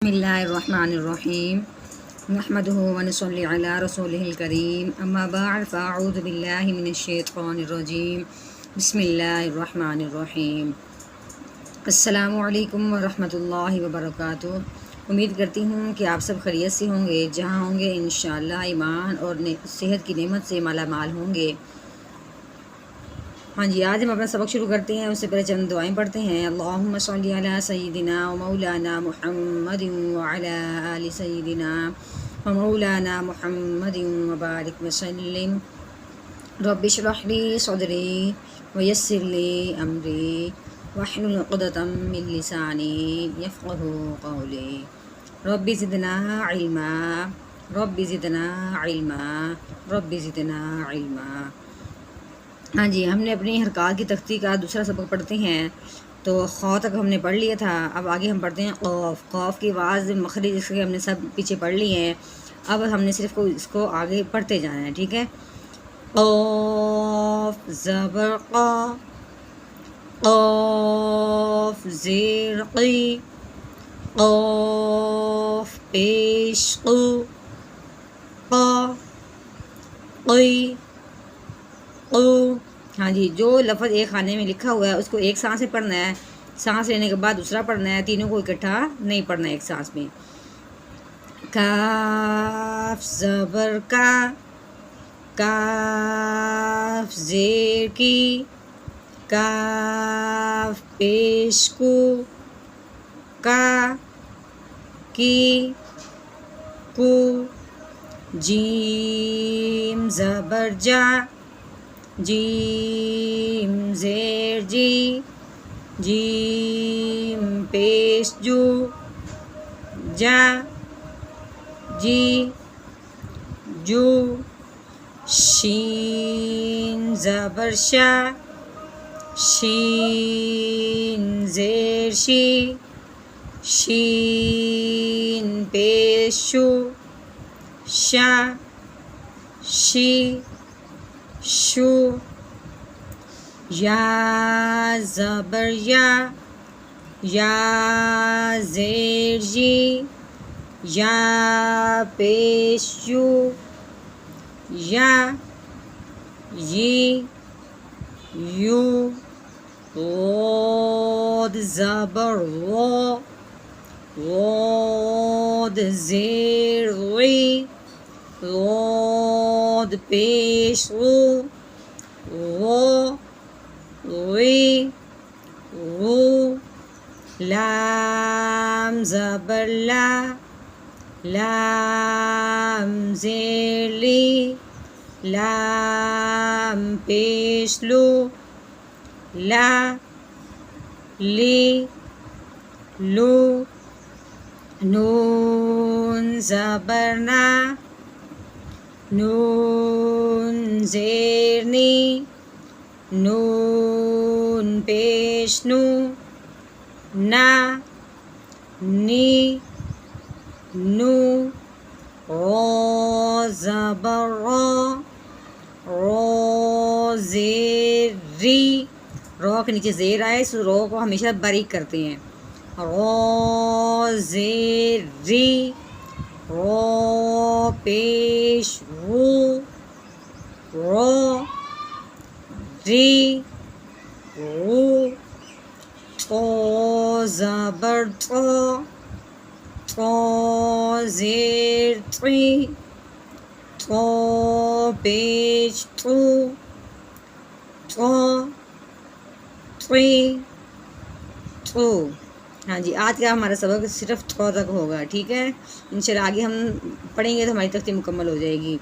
بسم اللہ الرحمن الرحیم نحمدہ ونصلی علی رسولہ الکریم اما بعد فاعوذ باللہ من الشیطان الرجیم بسم اللہ الرحمن الرحیم۔ السلام علیکم ورحمۃ اللہ وبرکاتہ۔ امید کرتی ہوں کہ آپ سب خیریت سے ہوں گے، جہاں ہوں گے انشاءاللہ ایمان اور صحت کی نعمت سے مالا مال ہوں گے۔ ہاں جی، آج ہم اپنا سبق شروع کرتے ہیں، اس سے پہلے چند دعائیں پڑھتے ہیں۔ اللہم صلی علی سیدنا و مولانا محمد وعلی آل سیدنا و مولانا محمد وبارک وسلم۔ رب اشرح لی صدری ویسر لی امری واحلل عقدۃ من لسانی یفقہوا قولی۔ رب زدنا علما رب زدنا علما رب زدنا علما۔ ہاں جی، ہم نے اپنی حرکات کی تختی کا دوسرا سبق پڑھتے ہیں، تو خو تک ہم نے پڑھ لیا تھا۔ اب آگے ہم پڑھتے ہیں قوف۔ قوف کی آواز مخرج جس کے ہم نے سب پیچھے پڑھ لی ہیں، اب ہم نے صرف اس کو آگے پڑھتے جانا ہے، ٹھیک ہے۔ قوف زبر قا، قوف زیر قی، قوف پیش قو، قا قی قو۔ ہاں جی، جو لفظ ایک خانے میں لکھا ہوا ہے اس کو ایک سانس سے پڑھنا ہے، سانس لینے کے بعد دوسرا پڑھنا ہے، تینوں کو اکٹھا نہیں پڑھنا ہے ایک سانس میں۔ کاف زبر کا، کاف زیر کی، کاف پیش کو، کا کی کو۔ جیم زبر جا، جیم زیر جی، جیم پیش جو، جا جی جو۔ شین زبر شا، شین زیر شی، شین پیش شو، شا شی شو۔ یا زبر یا، یا زیر جی، یا پیش یو، یا یی یو۔ غود زبر غو، غود زیر غی، غود پیش غو، غو غی غو۔ لام زبر لا، لام زیر لی، لام پیش لو، لا لی لو۔ نون زبر نا، نون زیر نی، نون پیش نو، نا نی نو۔ رو زبر رو، رو زیر ری، رو کے نیچے زیر آئے اس رو کو ہمیشہ باریک کرتے ہیں۔ رو زیر ری، رو پیش رو، رو ری رو۔ تو زبر تو، تو زیر تی، تو پیش تو، تو تی تو۔ ہاں جی، آج کا ہمارا سبق صرف تو تک ہوگا، ٹھیک ہے۔ انشاءاللہ آگے ہم پڑھیں گے تو ہماری تختی مکمل ہو جائے گی۔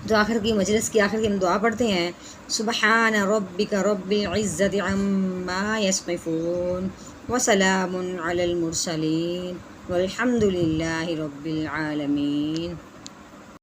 تو آخر کی مجلس کی آخر کی ہم دعا پڑھتے ہیں۔ سبحان ربک رب العزت عما یصفون وسلام علی المرسلین والحمد للہ رب العالمین۔